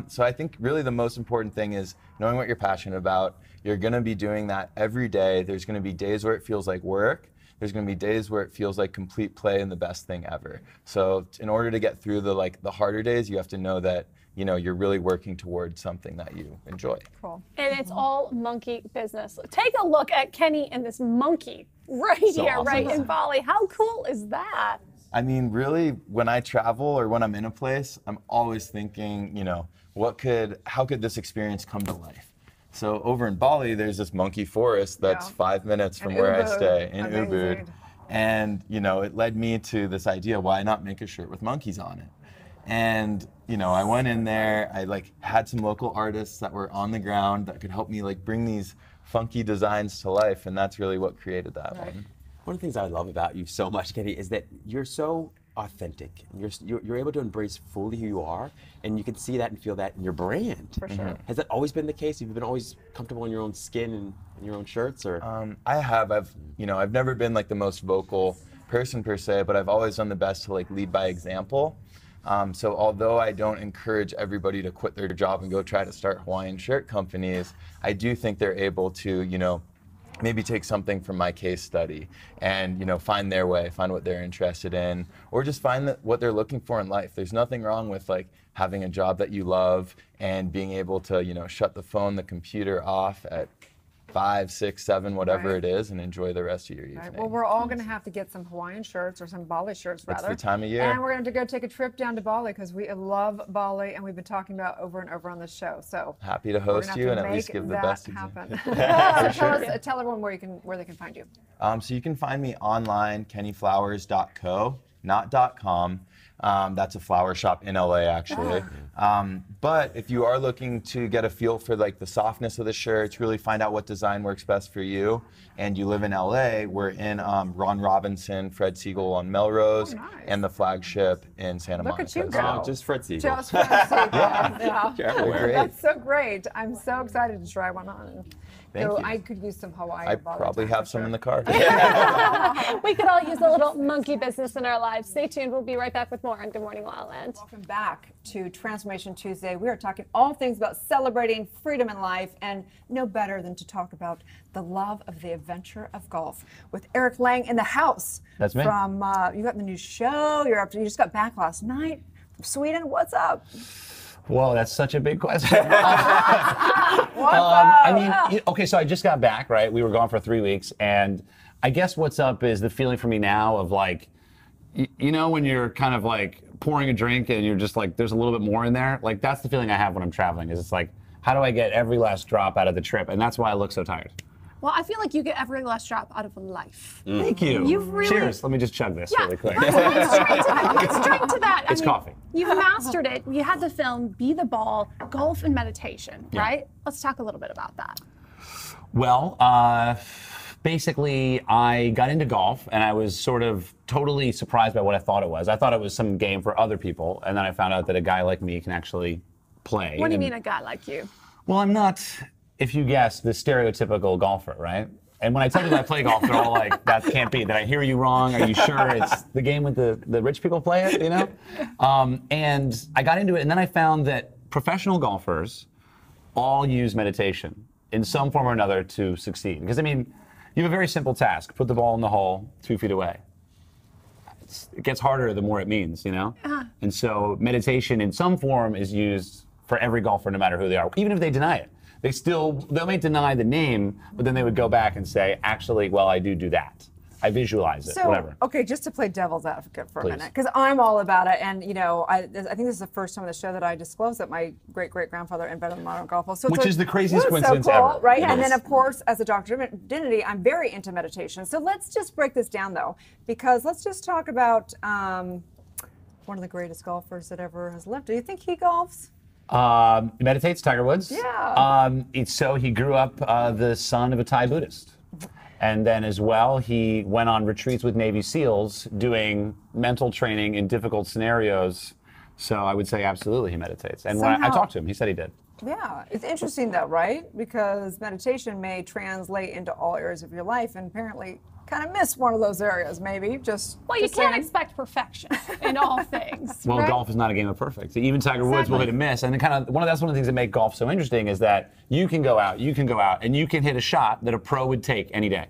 So I think really the most important thing is knowing what you're passionate about. You're gonna be doing that every day. There's gonna be days where it feels like work. There's going to be days where it feels like complete play and the best thing ever. So in order to get through the harder days, you have to know that you're really working towards something that you enjoy. Cool. And it's all monkey business. Take a look at Kenny and this monkey right So here, awesome. right in Bali. How cool is that? I mean, really, when I travel or when I'm in a place, I'm always thinking, how could this experience come to life? So over in Bali, there's this monkey forest that's 5 minutes from where I stay in Ubud. And, it led me to this idea, why not make a shirt with monkeys on it? And, I went in there, I had some local artists that were on the ground that could help me bring these funky designs to life. And that's really what created that one. One of the things I love about you so much, Kenny, is that you're so authentic. You're able to embrace fully who you are, and you can see that and feel that in your brand. For sure. Has that always been the case? Have you been always comfortable in your own skin and in your own shirts, or? I have. I've never been the most vocal person per se, but I've always done the best to lead by example. So although I don't encourage everybody to quit their job and go try to start Hawaiian shirt companies, I do think they're able to, maybe take something from my case study and find their way, find what they're interested in, or just find what they're looking for in life. There's nothing wrong with like having a job that you love and being able to shut the phone, the computer off at 5, 6, 7, whatever it is, and enjoy the rest of your evening. Right. Well, we're all going to have to get some Hawaiian shirts or some Bali shirts, rather. It's the time of year. And we're going to go take a trip down to Bali because we love Bali, and we've been talking about over and over on this show. So happy to host you and at least give the best happen. example. Tell everyone where they can find you. So you can find me online, kennyflowers.co, not .com. That's a flower shop in LA, actually. But if you are looking to get a feel for like the softness of the shirts, really find out what design works best for you, and you live in LA, we're in Ron Robinson, Fred Siegel on Melrose, and the flagship in Santa Monica. Look at you go. Just Fred Siegel. Just Fred Siegel. Yeah. Great. That's so great. I'm so excited to try one on. Thank you. I could use some Hawaii. I probably have some in the car. We could all use a little monkey business in our lives. Stay tuned. We'll be right back with more on Good Morning LaLaland. Welcome back to Transformation Tuesday. We are talking all things about celebrating freedom in life, and no better than to talk about the love of the adventure of golf with Eric Lang in the house. That's me. From you got the new show. You just got back last night from Sweden. What's up? Whoa, that's such a big question. I mean, okay, so I just got back, right? We were gone for 3 weeks, and I guess what's up is the feeling for me now of like, when you're kind of like pouring a drink and you're just like, there's a little bit more in there. Like that's the feeling I have when I'm traveling. Is it's like, how do I get every last drop out of the trip? And that's why I look so tired. Well, I feel like you get every last drop out of life. Thank you. You've really... Cheers. Let me just chug this really quick. Let's drink to that. It's coffee. You've mastered it. You had the film Be the Ball, golf and meditation, right? Let's talk a little bit about that. Well, basically, I got into golf, and I was sort of totally surprised by what I thought it was. I thought it was some game for other people, and then I found out that a guy like me can actually play. What do you mean a guy like you? Well, I'm not, if you guess, the stereotypical golfer, right? And when I tell people I play golf, they're all like, that can't be. Did I hear you wrong? Are you sure it's the game with the rich people play it, And I got into it, and then I found that professional golfers all use meditation in some form or another to succeed. Because, I mean, you have a very simple task. Put the ball in the hole 2 feet away. It gets harder the more it means, And so meditation in some form is used for every golfer, no matter who they are, even if they deny it. They may deny the name, but then they would go back and say, actually, well, I do that. I visualize it, whatever. Okay, just to play devil's advocate for a minute, because I'm all about it, and I think this is the first time on the show that I disclosed that my great-great-grandfather invented the modern golf ball. So which is the craziest coincidence so cool, ever. Right? And then, of course, as a Dr. Divinity, I'm very into meditation. So let's just break this down, though, because let's just talk about one of the greatest golfers that ever has lived. Do you think he golfs? He meditates, Tiger Woods. Yeah. So he grew up the son of a Thai Buddhist. And then as well, he went on retreats with Navy SEALs doing mental training in difficult scenarios. So I would say absolutely he meditates. And when I talked to him, he said he did. Yeah, it's interesting though, right? Because meditation may translate into all areas of your life, and apparently kind of miss one of those areas, maybe. Well, you can't expect perfection in all things. Well, golf is not a game of perfect. Even Tiger Woods will hit a miss, and that's one of the things that make golf so interesting is that you can go out, and you can hit a shot that a pro would take any day.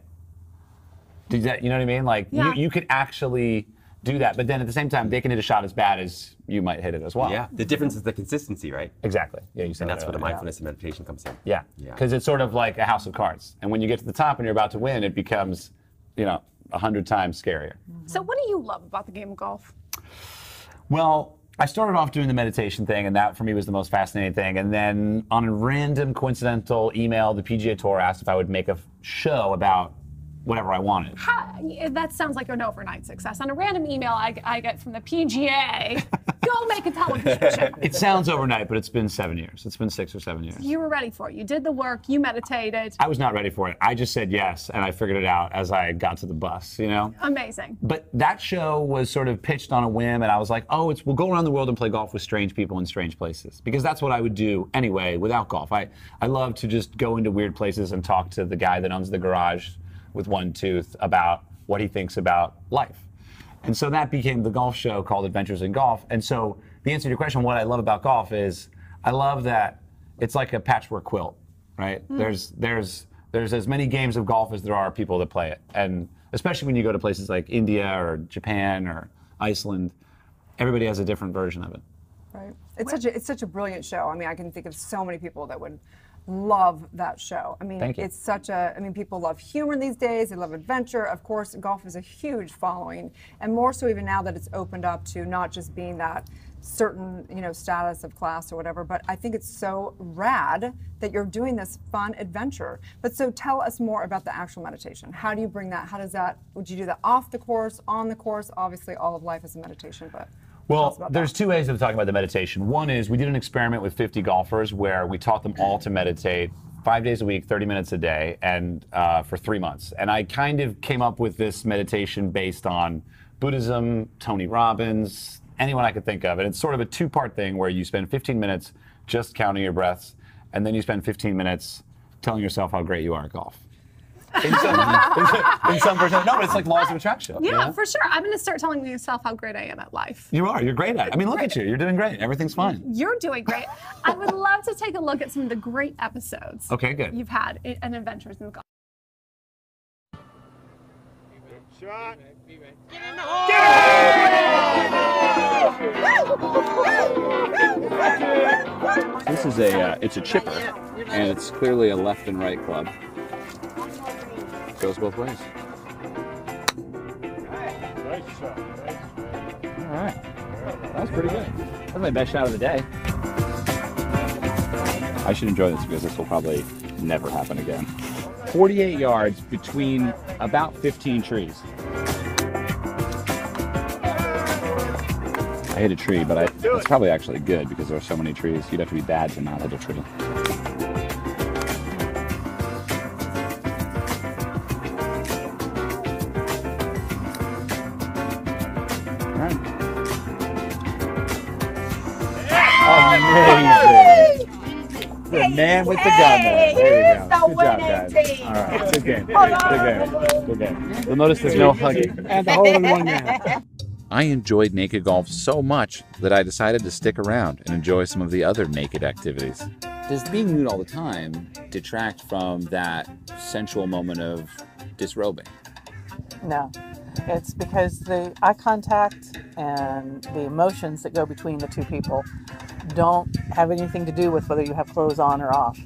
You know what I mean? Like you could actually do that, but then at the same time, they can hit a shot as bad as you might hit it as well. Yeah, the difference is the consistency, right? Exactly. Yeah, you said and that's where the mindfulness and meditation comes in. Yeah, because it's sort of like a house of cards, and when you get to the top and you're about to win, it becomes 100 times scarier. So what do you love about the game of golf? Well, I started off doing the meditation thing, and that for me was the most fascinating thing. And then on a random coincidental email, the PGA Tour asked if I would make a show about whatever I wanted. That sounds like an overnight success. On a random email I get from the PGA, go make a television show. It sounds overnight, but it's been 7 years. It's been 6 or 7 years. You were ready for it. You did the work. You meditated. I was not ready for it. I just said yes, and I figured it out as I got to the bus, Amazing. But that show was sort of pitched on a whim, and I was like, we'll go around the world and play golf with strange people in strange places. Because that's what I would do anyway without golf. I love to just go into weird places and talk to the guy that owns the garage with one tooth about what he thinks about life. And so that became the golf show called Adventures in Golf. And so the answer to your question, what I love about golf is I love that it's like a patchwork quilt, right? There's as many games of golf as there are people that play it. And especially when you go to places like India or Japan or Iceland, everybody has a different version of it. Right. It's such a brilliant show. I mean, I can think of so many people that would love that show. I mean, it's such a, I mean, people love humor these days, they love adventure. Of course, golf is a huge following, and more so even now that it's opened up to not just being that certain, you know, status of class or whatever, but I think it's so rad that you're doing this fun adventure. But so tell us more about the actual meditation. How do you bring that, how does that, would you do that off the course, on the course? Obviously, all of life is a meditation, but well, there's two ways of talking about the meditation. One is we did an experiment with 50 golfers where we taught them all to meditate 5 days a week, 30 minutes a day, and for 3 months. And I kind of came up with this meditation based on Buddhism, Tony Robbins, anyone I could think of. And it's sort of a two-part thing where you spend 15 minutes just counting your breaths, and then you spend 15 minutes telling yourself how great you are at golf. In some percent. No, but it's like laws of attraction. Yeah, you know? for sure. I'm going to start telling myself how great I am at life. You are. You're great at it. I mean, look at you. You're doing great. Everything's fine. You're doing great. I would love to take a look at some of the great episodes you've had in Adventures in Golf. Shot. This is it's a chipper, and it's clearly a left and right club. Goes both ways. Nice shot. All right. That was pretty good. That's my best shot of the day. I should enjoy this because this will probably never happen again. 48 yards between about 15 trees. I hit a tree, but it's probably actually good because there are so many trees. You'd have to be bad to not hit a tree. Amazing. The man with the gun there. There you go. Good job, guys. All right. Good game. Good game. You'll notice there's no hugging. And the hole in one man. I enjoyed naked golf so much that I decided to stick around and enjoy some of the other naked activities. Does being nude all the time detract from that sensual moment of disrobing? No. It's because the eye contact and the emotions that go between the two people don't have anything to do with whether you have clothes on or off.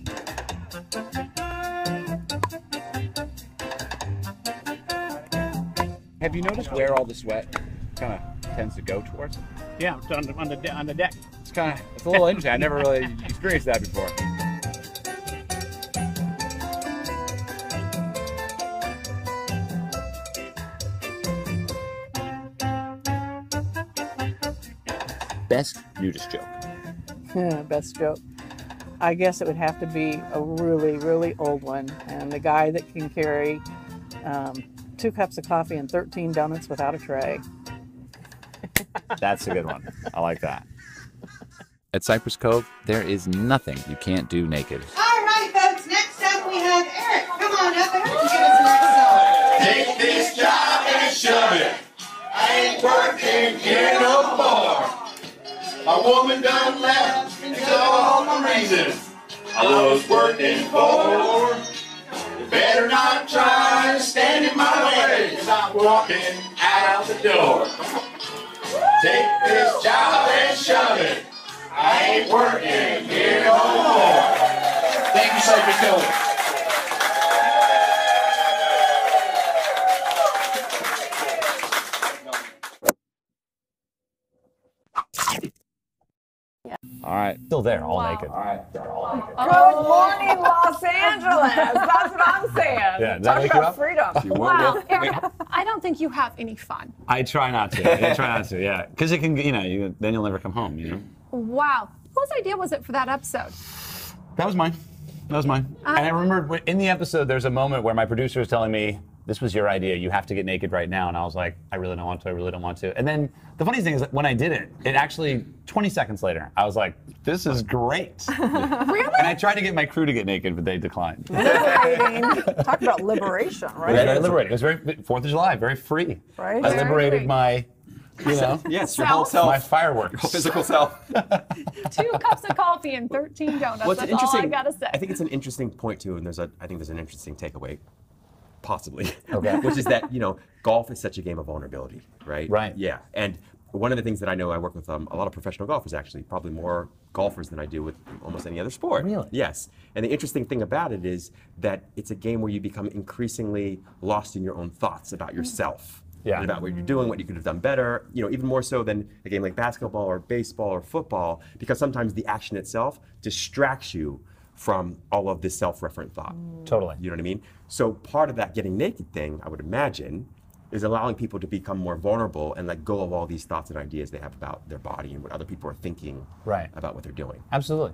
Have you noticed where all the sweat kind of tends to go towards? Yeah, it's on the deck. It's a little interesting. I never really experienced that before. Best nudist joke. Best joke. I guess it would have to be a really, really old one. And the guy that can carry 2 cups of coffee and 13 donuts without a tray. That's a good one. I like that. At Cypress Cove, there is nothing you can't do naked. All right, folks. Next up, we have Eric. Come on up and give us an episode. Take this job and shove it. I ain't working here no more. My woman done left and tell all my reasons I was working for. You better not try to stand in my way, 'cause I'm walking out the door. Take this job and shove it. I ain't working here no more. Thank you, Cypress Cove. All right. Still there, all naked. All right. Good morning, Los Angeles. That's what I'm saying. Yeah, does that Talk wake you about up? freedom. Wow, Erin, I don't think you have any fun. I try not to. I try not to, yeah. Because it can, then you'll never come home, Wow. Whose idea was it for that episode? That was mine. And I remember in the episode, there's a moment where my producer is telling me, this was your idea. You have to get naked right now. And I was like, I really don't want to. I really don't want to. And then the funny thing is that when I did it, it actually 20 seconds later, I was like, this is great. Really? And I tried to get my crew to get naked, but they declined. Talk about liberation, It right? was very liberating. It was very 4th of July, very free. Right. I Very liberated free. my, you know, Yes, your whole self. my fireworks. Your whole physical self. 2 cups of coffee and 13 donuts. Well, it's That's interesting. all I gotta say. I think it's an interesting point too, and I think there's an interesting takeaway, possibly, Okay. which is that golf is such a game of vulnerability, right? Right. Yeah, and one of the things that I know, I work with a lot of professional golfers, actually, probably more golfers than I do with almost any other sport. Really? Yes. And the interesting thing about it is that it's a game where you become increasingly lost in your own thoughts about yourself. Yeah. And about what you're doing, what you could have done better, even more so than a game like basketball or baseball or football, because sometimes the action itself distracts you from all of this self-referent thought. Totally. You know what I mean? So part of that getting naked thing, I would imagine, is allowing people to become more vulnerable and let go of all these thoughts and ideas they have about their body and what other people are thinking about what they're doing. Absolutely.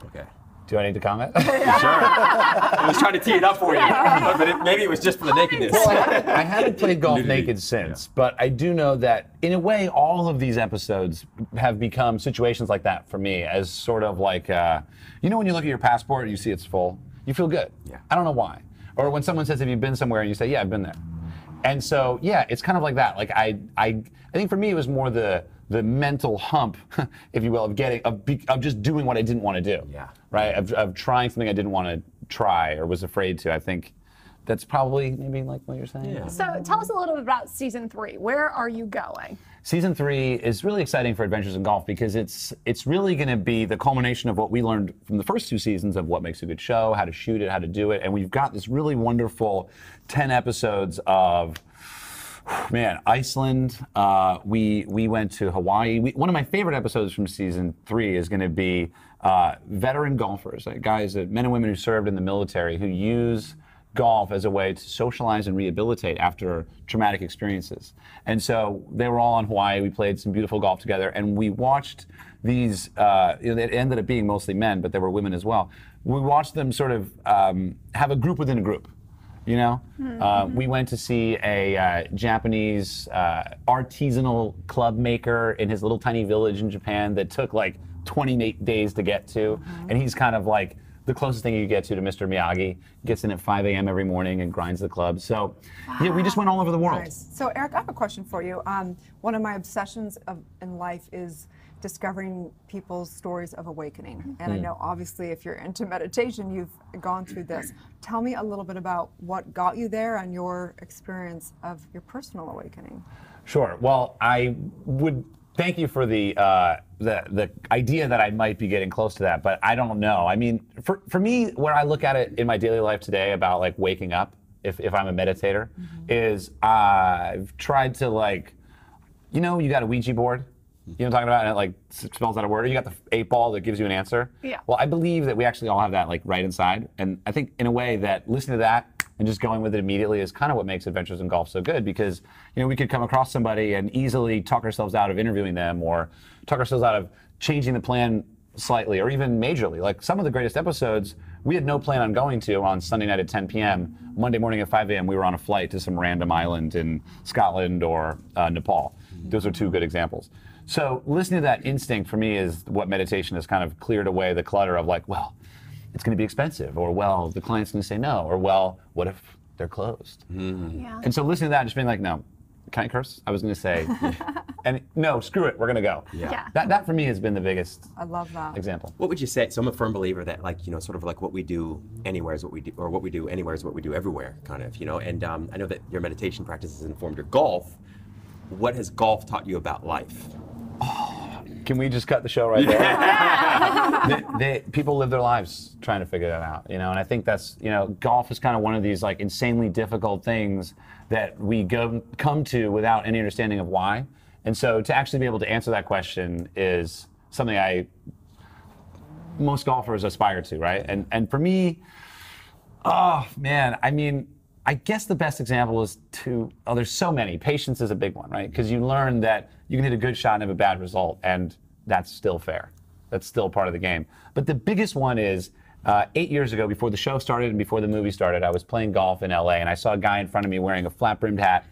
Okay. Do I need to comment? Sure. I was trying to tee it up for you, but maybe it was just for the nakedness. Well, I haven't played golf naked since, but I do know that, in a way, all of these episodes have become situations like that for me, as sort of like, when you look at your passport and you see it's full, you feel good. Yeah. I don't know why. Or when someone says, have you been somewhere? And you say, yeah, I've been there. And so, yeah, it's kind of like that. Like I think for me, it was more the mental hump, if you will, of just doing what I didn't want to do. Yeah. Right? Of trying something I didn't want to try or was afraid to. I think that's probably maybe like what you're saying. Yeah. So tell us a little bit about season 3. Where are you going? Season 3 is really exciting for Adventures in Golf because it's really going to be the culmination of what we learned from the first 2 seasons of what makes a good show, how to shoot it, how to do it, and we've got this really wonderful 10 episodes of Iceland. We went to Hawaii. One of my favorite episodes from season 3 is going to be veteran golfers, guys, men and women who served in the military who use golf as a way to socialize and rehabilitate after traumatic experiences. And so they were all in Hawaii. We played some beautiful golf together, and we watched these. It ended up being mostly men, but there were women as well. We watched them sort of have a group within a group. We went to see a Japanese artisanal club maker in his little tiny village in Japan that took like 28 days to get to, and he's kind of like the closest thing you get to Mr. Miyagi. Gets in at 5 a.m. every morning and grinds the club. So, yeah, we just went all over the world. Nice. So, Eric, I have a question for you. One of my obsessions in life is discovering people's stories of awakening. And I know, obviously, if you're into meditation, you've gone through this. Tell me a little bit about what got you there and your experience of your personal awakening. Sure. Well, I would thank you for the idea that I might be getting close to that, but I don't know. I mean, for me, where I look at it in my daily life today about like waking up, if I'm a meditator, is I've tried to you got a Ouija board. You know what I'm talking about? And it like spells out a word. Or you got the 8-ball that gives you an answer. Yeah. Well, I believe that we actually all have that like right inside. And I think in a way that listening to that and just going with it immediately is kind of what makes Adventures in Golf so good, because we could come across somebody and easily talk ourselves out of interviewing them or talk ourselves out of changing the plan slightly or even majorly. Like some of the greatest episodes we had no plan on going to on Sunday night at 10 p.m. Monday morning at 5 a.m. we were on a flight to some random island in Scotland or Nepal. Those are 2 good examples. So listening to that instinct for me is what meditation has kind of cleared away the clutter of like, well, it's going to be expensive, or well, the client's going to say no, or well, what if they're closed? Yeah. And so listening to that and just being like, no, can I curse? I was going to say, and no, screw it, we're going to go. Yeah. That for me has been the biggest I love that. example. What would you say? So I'm a firm believer that sort of like what we do anywhere is what we do, or what we do anywhere is what we do everywhere, kind of, And I know that your meditation practice has informed your golf. What has golf taught you about life? Can we just cut the show right there? People live their lives trying to figure that out, and I think that's, golf is kind of one of these like insanely difficult things that we come to without any understanding of why. And so to actually be able to answer that question is something most golfers aspire to, right? And for me, oh man, I mean, I guess the best example is there's so many. Patience is a big one, right? Because you learn that you can hit a good shot and have a bad result, and that's still fair. That's still part of the game. But the biggest one is 8 years ago, before the show started and before the movie started, I was playing golf in LA, and I saw a guy in front of me wearing a flat-brimmed hat,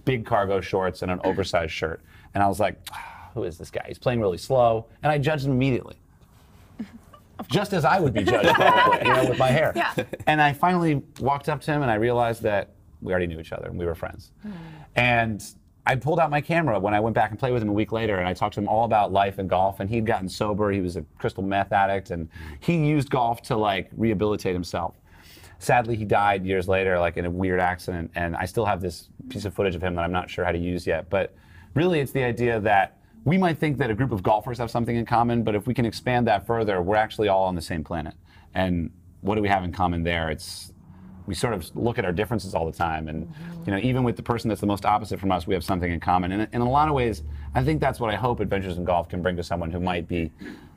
big cargo shorts, and an oversized shirt. And I was like, who is this guy? He's playing really slow. And I judged him immediately. Just as I would be judged, probably, with my hair. Yeah. And I finally walked up to him, and I realized that we already knew each other, and we were friends. And I pulled out my camera when I went back and played with him a week later, and I talked to him all about life and golf, and he'd gotten sober. He was a crystal meth addict, and he used golf to, like, rehabilitate himself. Sadly, he died years later, like, in a weird accident, and I still have this piece of footage of him that I'm not sure how to use yet. But really, it's the idea that we might think that a group of golfers have something in common, but if we can expand that further, we're actually all on the same planet. And what do we have in common there? We sort of look at our differences all the time, and even with the person that's the most opposite from us, we have something in common. And in a lot of ways, I think that's what I hope Adventures in Golf can bring to someone who might be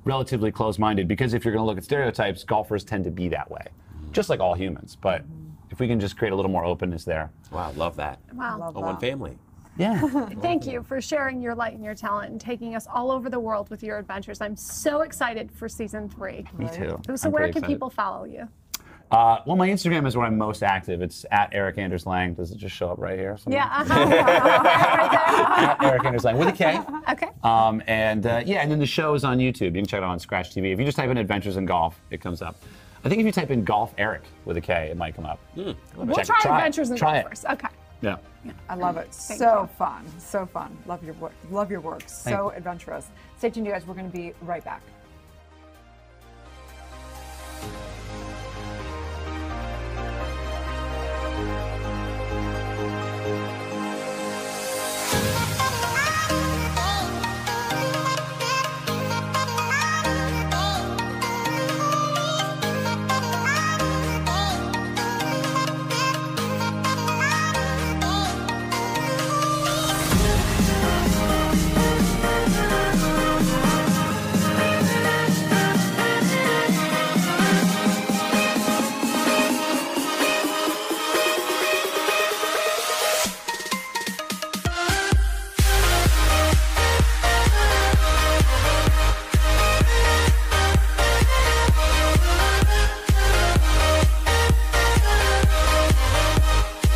relatively closed-minded, because if you're going to look at stereotypes, golfers tend to be that way, just like all humans. But if we can just create a little more openness there. Wow, love that. Wow. One family. Yeah. Thank you for sharing your light and your talent and taking us all over the world with your adventures. I'm so excited for season 3. Me too. So I'm where pretty can excited. people follow you? Well, my Instagram is where I'm most active. It's at Eric Anders Lang. Does it just show up right here? Somewhere? Yeah. At Eric Anders Lang with a K. Okay. And then the show is on YouTube. You can check it out on Scratch TV. If you just type in Adventures in Golf, it comes up. I think if you type in Golf Eric with a K, it might come up. We'll try Adventures in Golf first. Okay. Yeah. I love it. Thank So fun. So fun. Love your work. So Thank you. adventurous. Stay tuned, you guys. We're going to be right back.